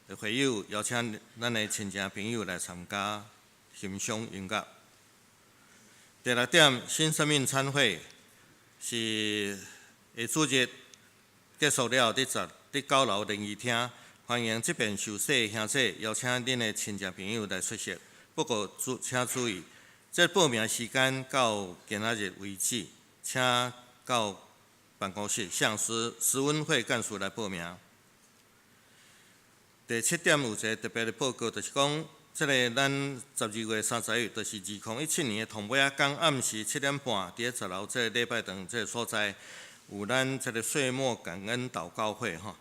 Speaker 1: 的會友邀請咱的親情朋友來參加欣賞音樂。第6點，新生命餐會是下主日結束了，佇9樓聯誼廳。歡迎這邊受洗兄弟邀請恁的親戚朋友來出席，不過請注意，這報名時間到今仔日為止，請到辦公室向施文會幹事來報名。第7點有一個特別的報告，就是講，這個咱12月30日，就是2017年的同尾仔剛暗時7點半，佇10樓這個禮拜堂這個所在，有咱這個歲末感恩禱告會吼，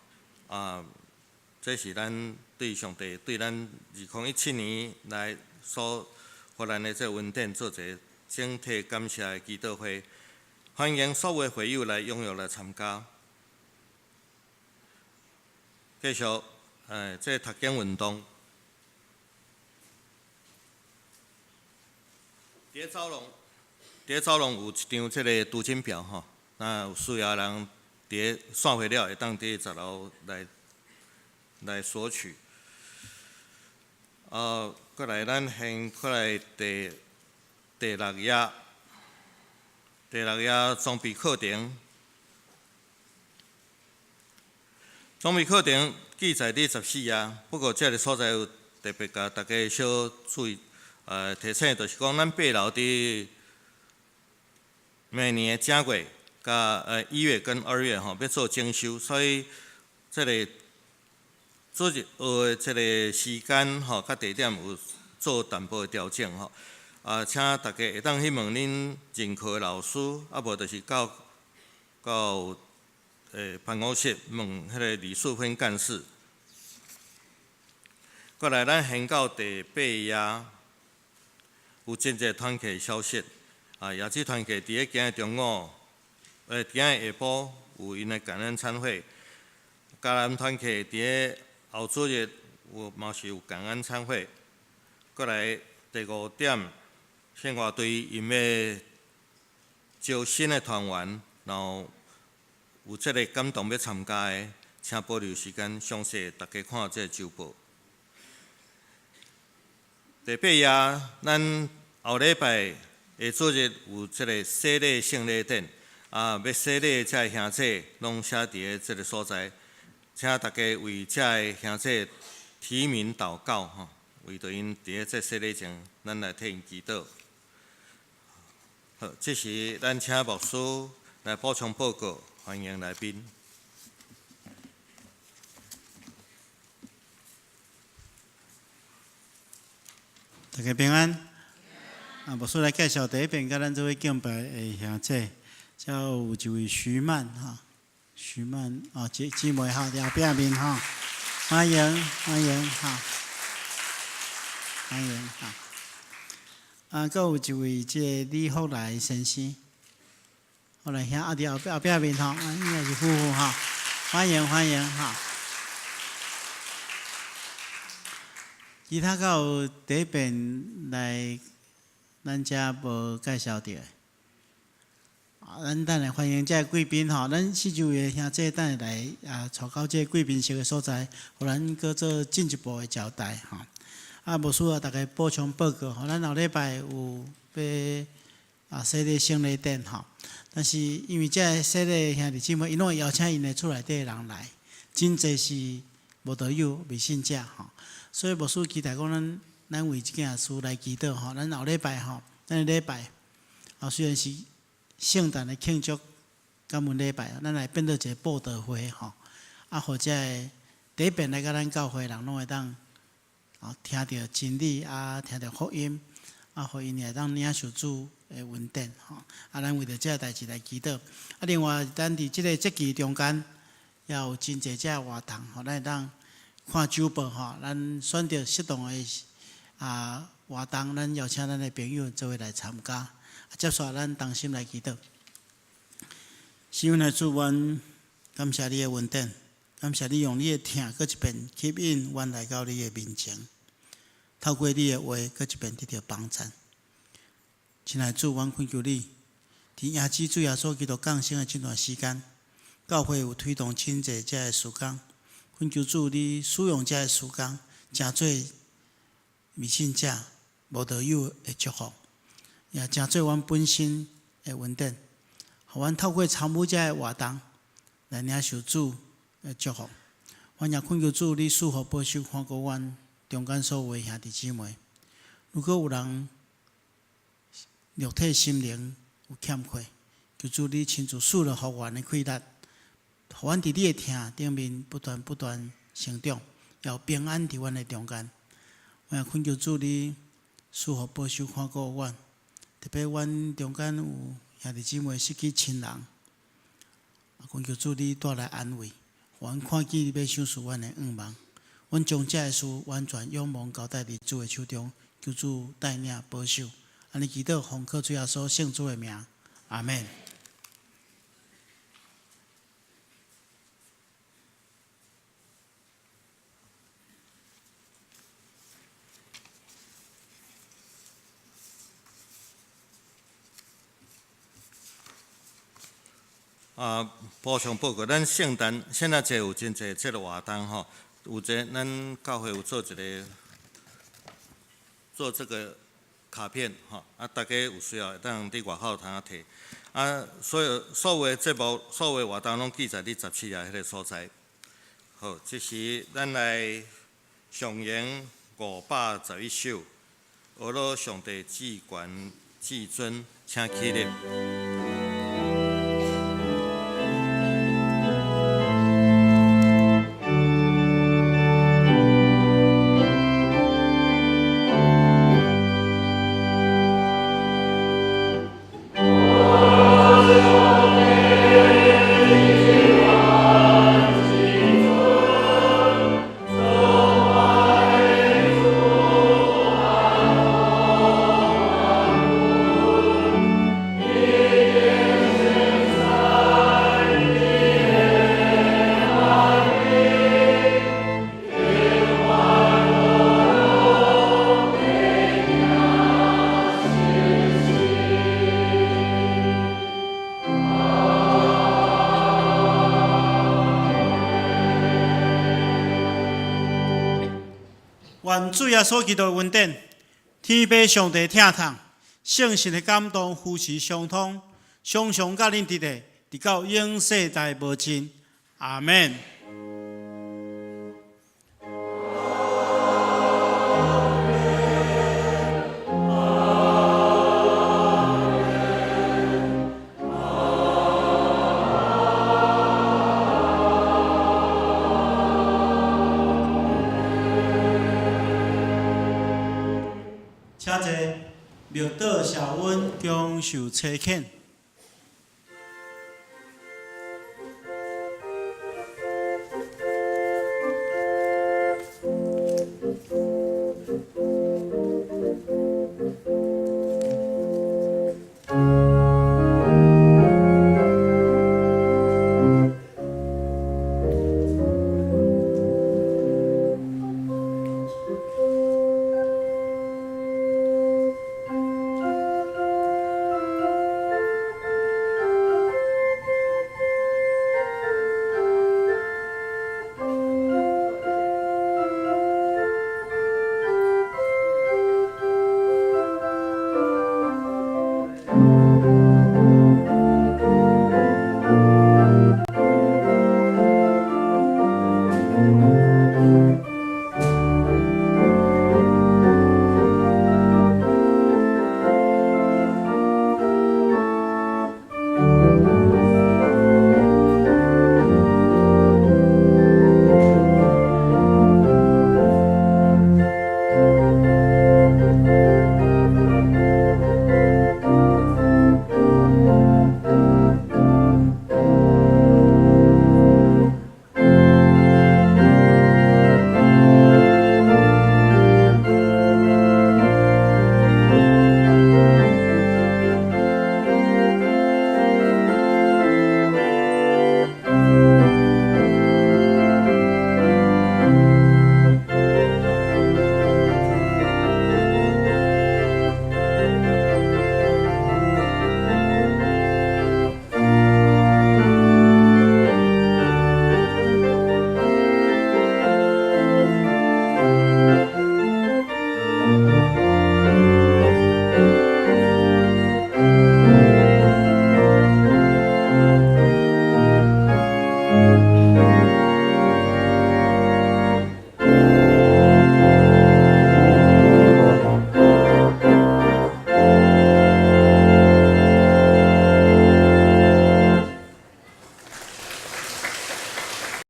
Speaker 1: 這是咱對上帝對咱2017年來所予咱的這個恩典做一個整體感謝的祈禱會，歡迎所有會友來踴躍來參加。繼續，這讀經運動，佇個走廊有一張這個圖經表吼，那有需要人佇個散會了會當佇10樓來索取。過來咱先過來第6頁，裝備課程。裝備課程記載佇14頁，不過這個所在有特別甲大家小注意，提醒就是講咱8樓佇每年的正月甲1月跟2月吼要做整修，所以這個做日學這個時間吼，甲地點有做淡薄的調整吼。請大家會當去問恁任課的老師，啊無就是到辦公室問迄個李淑芬幹事。过来，咱献到第8页，有真侪团契消息。也即团契伫咧今日中午，今日下晡有因的感恩餐会。迦南团契伫咧后主日嘛是有感恩餐会。过来第5点，献花队因要招新的团员，然后有即个感动要参加的，请保留时间详细大家看即个周报。第8页，咱后礼拜下主日有即个洗礼圣礼典，要洗礼遮个兄弟拢写伫咧即个所在，请大家为遮个兄弟提名祷告吼，为着因伫咧即洗礼前，咱来替因祈祷。好，这是咱请牧师来补充报告，欢迎来宾。
Speaker 2: 大家平安。牧师来介绍第一遍，甲咱做伙敬拜的兄弟，才有一位徐曼徐曼姊妹伫后壁面欢迎欢迎阁有一位即个李福来先生，福来兄伫后壁面应该是夫妇欢迎欢迎其他敢有第一遍来咱遮无介绍着的，咱等下欢迎遮贵宾咱四周围的兄弟等下来带到这贵宾席的所在，互咱搁做进一步的交代牧师大家补充报告咱后礼拜有要洗礼圣礼典但是因为这洗礼兄弟姊妹，因拢会邀请因的厝内底的人来，真侪是无道友、未信者所以牧师期待讲咱为即件事来祈祷咱后礼拜咱的礼拜虽然是圣诞的庆祝感恩礼拜，咱来变做一个布道会或者第一遍来甲咱教会人拢会当听到真理听到福音互因会当领受主的恩典咱为着这个代志来祈祷另外咱伫即个节期中间也有真侪只活动咱会当看周报咱选择适当的活动，咱邀请咱的朋友做伙来参加。接续咱同心来祈祷。神的主，阮感谢你的恩典，感谢你用你的听，搁一遍吸引阮来到你的面前，透过你的话，搁一遍得到帮助。亲爱的主，阮恳求你，伫耶稣主耶稣基督降生的这段时间，教会有推动真侪遮的事工，恳求主你使用遮的事工，诚做未信者、无道友的祝福，也诚做阮本身的恩典，互阮透过参与遮的活动来领受主的祝福。阮也恳求主你赐福保守看顾阮中间所有的兄弟姊妹。如果有人肉体心灵有欠缺，求主你亲自赐了福源的气力，互阮伫你的听顶面不断成长，也有平安伫阮的中间。我也恳求主你赐福保守看顾阮，特别阮中间有兄弟姊妹失去亲人，恳求主你带来安慰，互阮看见你要赏赐阮的愿望。阮将这个事完全仰望交代伫主的手中，求主带领保守。安尼祈祷，奉靠主耶稣圣主的名，阿门。
Speaker 1: 补充报告，咱圣诞现在有真侪即个活动有咱教会有做这个卡片大家有需要会当伫外口通摕所有的节目、所有的活动拢记在你17页迄个所在。好，这是咱来上演511首，俄罗上帝至权至尊，请起立。
Speaker 2: 愿主耶稣基督的恩典、天父上帝疼痛、圣神的感动、夫妻相通，常常甲恁伫咧，直到永世代无尽。阿门。请坐，庙岛小温恭受差遣。